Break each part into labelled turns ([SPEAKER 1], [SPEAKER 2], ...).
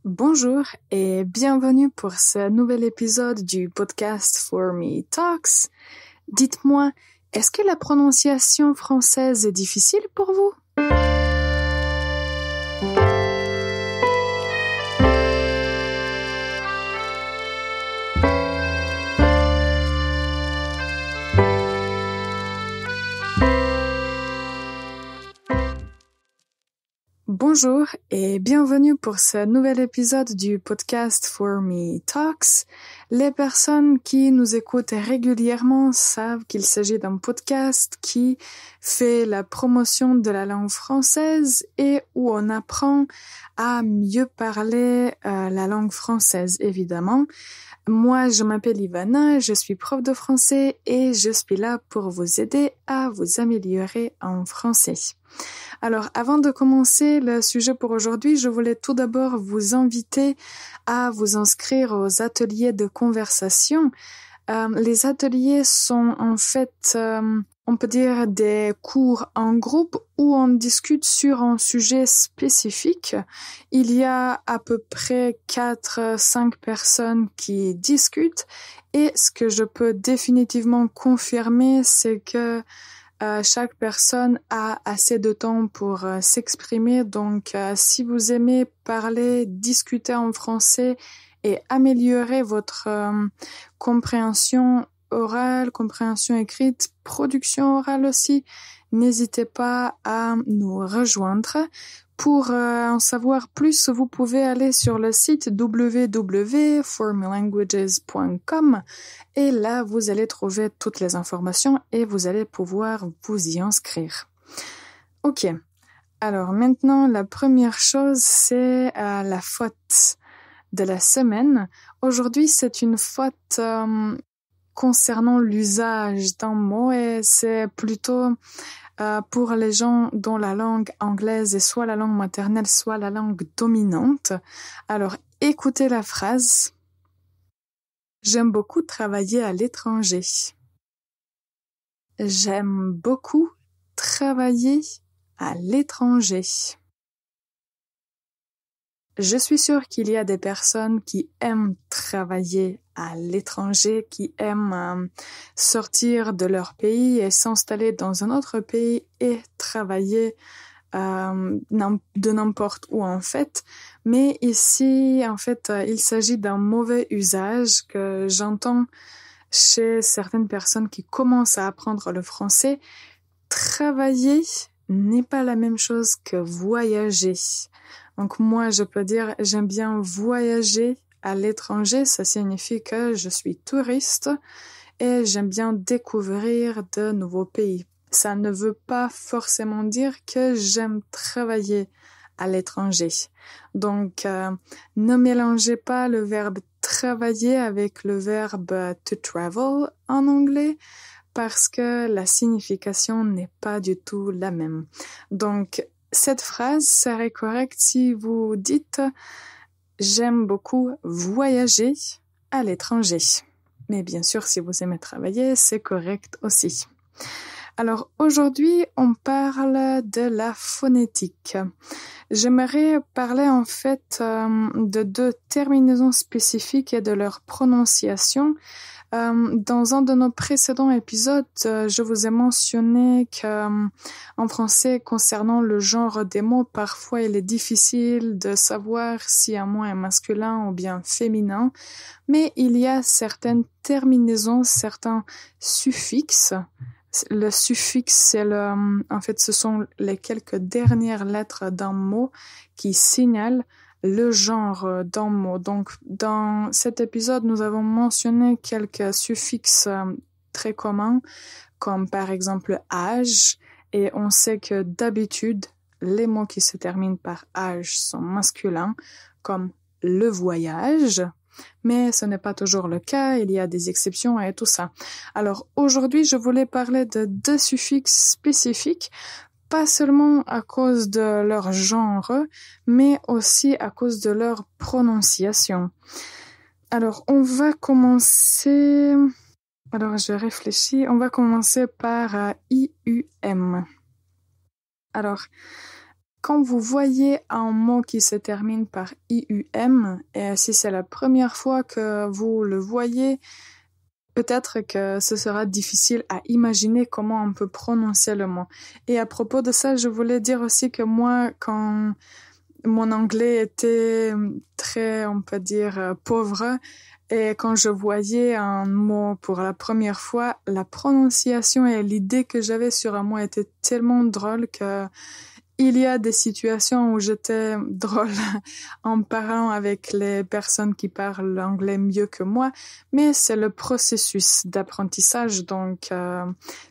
[SPEAKER 1] Bonjour et bienvenue pour ce nouvel épisode du podcast For Me Talks. Dites-moi, est-ce que la prononciation française est difficile pour vous? Bonjour et bienvenue pour ce nouvel épisode du podcast For Me Talks. Les personnes qui nous écoutent régulièrement savent qu'il s'agit d'un podcast qui fait la promotion de la langue française et où on apprend à mieux parler la langue française, évidemment. Moi, je m'appelle Ivana, je suis prof de français et je suis là pour vous aider à vous améliorer en français. Alors, avant de commencer le sujet pour aujourd'hui, je voulais tout d'abord vous inviter à vous inscrire aux ateliers de conversation. Les ateliers sont en fait, on peut dire, des cours en groupe où on discute sur un sujet spécifique. Il y a à peu près 4-5 personnes qui discutent et ce que je peux définitivement confirmer, c'est que chaque personne a assez de temps pour s'exprimer. Donc, si vous aimez parler, discuter en français et améliorer votre compréhension orale, compréhension écrite, production orale aussi, n'hésitez pas à nous rejoindre. Pour en savoir plus, vous pouvez aller sur le site www.formelanguages.com et là, vous allez trouver toutes les informations et vous allez pouvoir vous y inscrire. Ok, alors maintenant, la première chose, c'est la faute de la semaine. Aujourd'hui, c'est une faute concernant l'usage d'un mot et c'est plutôt pour les gens dont la langue anglaise est soit la langue maternelle, soit la langue dominante. Alors, écoutez la phrase. J'aime beaucoup travailler à l'étranger. J'aime beaucoup travailler à l'étranger. Je suis sûre qu'il y a des personnes qui aiment travailler à l'étranger, qui aiment sortir de leur pays et s'installer dans un autre pays et travailler de n'importe où en fait. Mais ici, en fait, il s'agit d'un mauvais usage que j'entends chez certaines personnes qui commencent à apprendre le français. Travailler n'est pas la même chose que voyager. Donc moi, je peux dire, j'aime bien voyager à l'étranger. Ça signifie que je suis touriste et j'aime bien découvrir de nouveaux pays. Ça ne veut pas forcément dire que j'aime travailler à l'étranger. Donc, ne mélangez pas le verbe travailler avec le verbe to travel en anglais parce que la signification n'est pas du tout la même. Donc, cette phrase serait correcte si vous dites « J'aime beaucoup voyager à l'étranger ». Mais bien sûr, si vous aimez travailler, c'est correct aussi. Alors, aujourd'hui, on parle de la phonétique. J'aimerais parler en fait de deux terminaisons spécifiques et de leur prononciation. Dans un de nos précédents épisodes, je vous ai mentionné que en français, concernant le genre des mots, parfois il est difficile de savoir si un mot est masculin ou bien féminin, mais il y a certaines terminaisons, certains suffixes. Le suffixe, c'est en fait, ce sont les quelques dernières lettres d'un mot qui signalent le genre d'un mot. Donc, dans cet épisode, nous avons mentionné quelques suffixes très communs, comme par exemple âge, et on sait que d'habitude, les mots qui se terminent par âge sont masculins, comme le voyage, mais ce n'est pas toujours le cas, il y a des exceptions et tout ça. Alors, aujourd'hui, je voulais parler de deux suffixes spécifiques, pas seulement à cause de leur genre, mais aussi à cause de leur prononciation. Alors, on va commencer par IUM. Alors, quand vous voyez un mot qui se termine par IUM, et si c'est la première fois que vous le voyez, peut-être que ce sera difficile à imaginer comment on peut prononcer le mot. Et à propos de ça, je voulais dire aussi que moi, quand mon anglais était très, on peut dire, pauvre, et quand je voyais un mot pour la première fois, la prononciation et l'idée que j'avais sur un mot étaient tellement drôles que il y a des situations où j'étais drôle en parlant avec les personnes qui parlent l'anglais mieux que moi, mais c'est le processus d'apprentissage. Donc,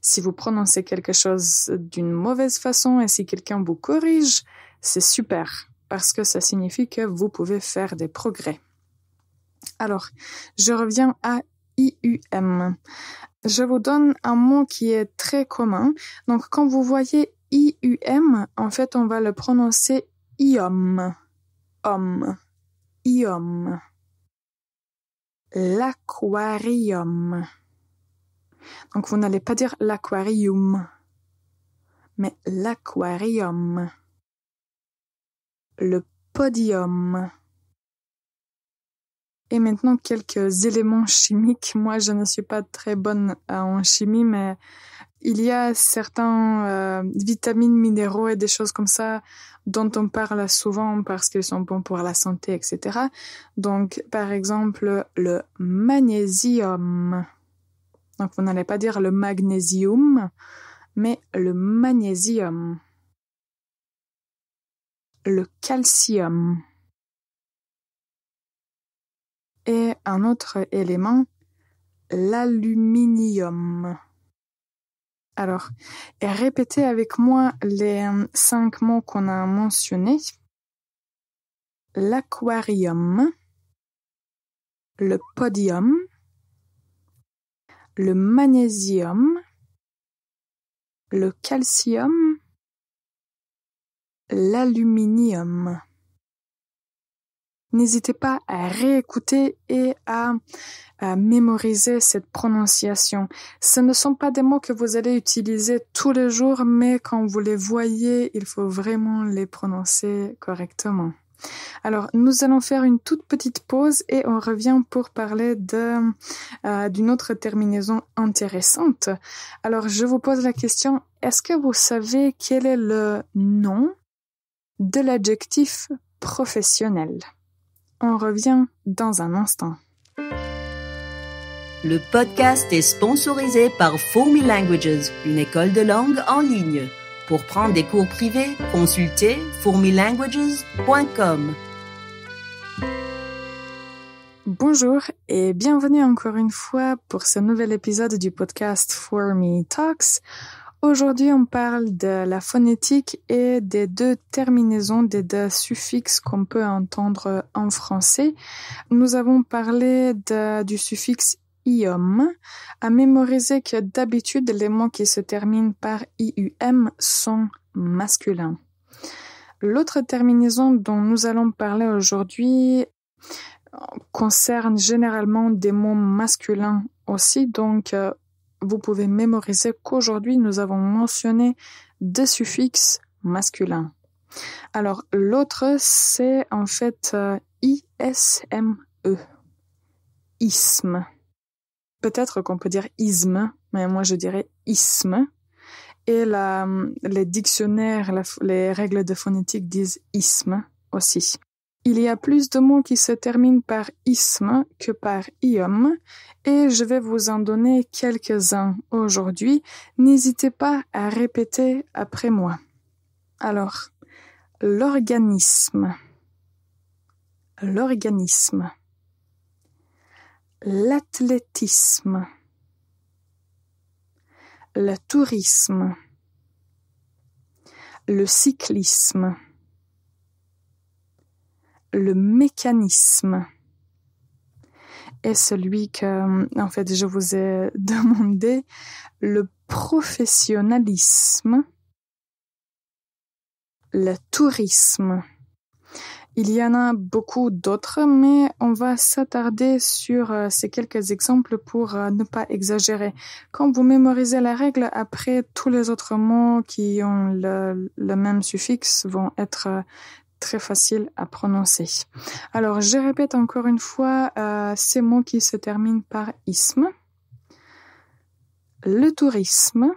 [SPEAKER 1] si vous prononcez quelque chose d'une mauvaise façon et si quelqu'un vous corrige, c'est super parce que ça signifie que vous pouvez faire des progrès. Alors, je reviens à IUM. Je vous donne un mot qui est très commun. Donc, quand vous voyez IUM, en fait, on va le prononcer IOM. IOM. L'aquarium. Donc, vous n'allez pas dire l'aquarium, mais l'aquarium. Le podium. Et maintenant, quelques éléments chimiques. Moi, je ne suis pas très bonne en chimie, mais il y a certains vitamines, minéraux et des choses comme ça dont on parle souvent parce qu'ils sont bons pour la santé, etc. Donc, par exemple, le magnésium. Donc, vous n'allez pas dire le magnésium, mais le magnésium. Le calcium. Et un autre élément, l'aluminium. Alors, répétez avec moi les 5 mots qu'on a mentionnés. L'aquarium, le podium, le magnésium, le calcium, l'aluminium. N'hésitez pas à réécouter et à mémoriser cette prononciation. Ce ne sont pas des mots que vous allez utiliser tous les jours, mais quand vous les voyez, il faut vraiment les prononcer correctement. Alors, nous allons faire une toute petite pause et on revient pour parler d'une autre terminaison intéressante. Alors, je vous pose la question, est-ce que vous savez quel est le nom de l'adjectif professionnel? On revient dans un instant.
[SPEAKER 2] Le podcast est sponsorisé par For-Me Languages, une école de langue en ligne. Pour prendre des cours privés, consultez formelanguages.com.
[SPEAKER 1] Bonjour et bienvenue encore une fois pour ce nouvel épisode du podcast For-Me Talks. Aujourd'hui, on parle de la phonétique et des 2 terminaisons, des 2 suffixes qu'on peut entendre en français. Nous avons parlé du suffixe ium, à mémoriser que d'habitude, les mots qui se terminent par ium sont masculins. L'autre terminaison dont nous allons parler aujourd'hui concerne généralement des mots masculins aussi, donc vous pouvez mémoriser qu'aujourd'hui, nous avons mentionné 2 suffixes masculins. Alors, l'autre, c'est en fait isme. Isme. Peut-être qu'on peut dire isme, mais moi je dirais isme. Et les dictionnaires, les règles de phonétique disent isme aussi. Il y a plus de mots qui se terminent par isme que par ium et je vais vous en donner quelques-uns aujourd'hui. N'hésitez pas à répéter après moi. Alors, l'organisme, l'athlétisme, le tourisme, le cyclisme, le mécanisme et celui que, en fait, je vous ai demandé, le professionnalisme, le tourisme. Il y en a beaucoup d'autres, mais on va s'attarder sur ces quelques exemples pour ne pas exagérer. Quand vous mémorisez la règle, après tous les autres mots qui ont le même suffixe vont être très faciles à prononcer. Alors, je répète encore une fois ces mots qui se terminent par isme. Le tourisme,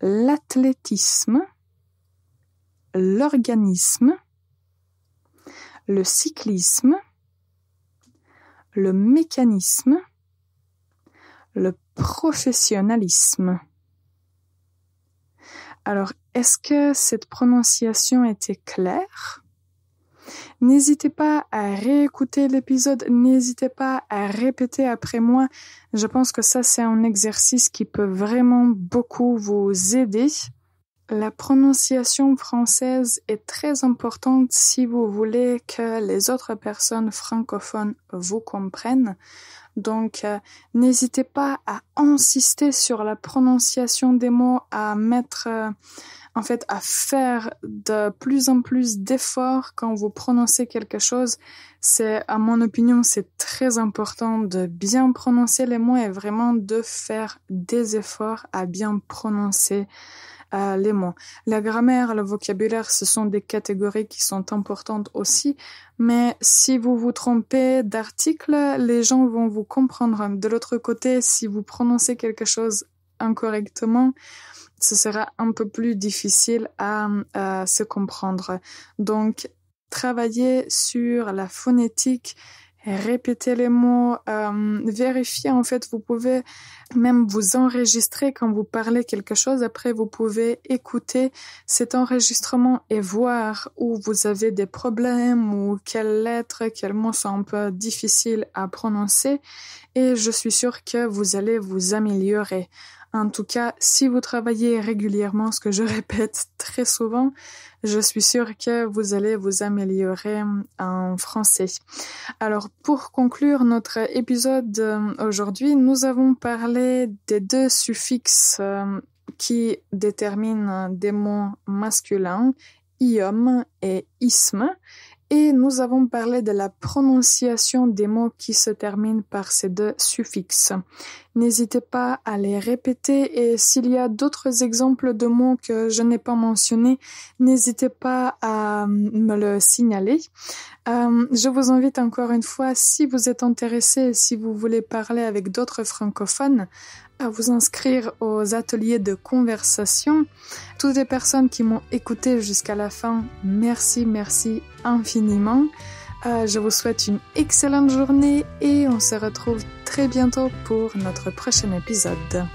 [SPEAKER 1] l'athlétisme, l'organisme, le cyclisme, le mécanisme, le professionnalisme. Alors, est-ce que cette prononciation était claire? N'hésitez pas à réécouter l'épisode, n'hésitez pas à répéter après moi. Je pense que ça, c'est un exercice qui peut vraiment beaucoup vous aider. La prononciation française est très importante si vous voulez que les autres personnes francophones vous comprennent. Donc, n'hésitez pas à insister sur la prononciation des mots, à à faire de plus en plus d'efforts quand vous prononcez quelque chose. À mon opinion, c'est très important de bien prononcer les mots et vraiment de faire des efforts à bien prononcer les mots. La grammaire, le vocabulaire, ce sont des catégories qui sont importantes aussi, mais si vous vous trompez d'article, les gens vont vous comprendre. De l'autre côté, si vous prononcez quelque chose incorrectement, ce sera un peu plus difficile à se comprendre. Donc, travaillez sur la phonétique, répétez les mots, vérifiez vous pouvez même vous enregistrer quand vous parlez quelque chose. Après, vous pouvez écouter cet enregistrement et voir où vous avez des problèmes ou quelles lettres, quels mots sont un peu difficiles à prononcer. Et je suis sûre que vous allez vous améliorer. En tout cas, si vous travaillez régulièrement, ce que je répète très souvent, je suis sûre que vous allez vous améliorer en français. Alors, pour conclure notre épisode aujourd'hui, nous avons parlé des deux suffixes qui déterminent des mots masculins, ium et isme. Et nous avons parlé de la prononciation des mots qui se terminent par ces deux suffixes. N'hésitez pas à les répéter et s'il y a d'autres exemples de mots que je n'ai pas mentionnés, n'hésitez pas à me le signaler. Je vous invite encore une fois, si vous êtes intéressé, si vous voulez parler avec d'autres francophones, à vous inscrire aux ateliers de conversation. Toutes les personnes qui m'ont écouté jusqu'à la fin, merci infiniment. Je vous souhaite une excellente journée et on se retrouve très bientôt pour notre prochain épisode.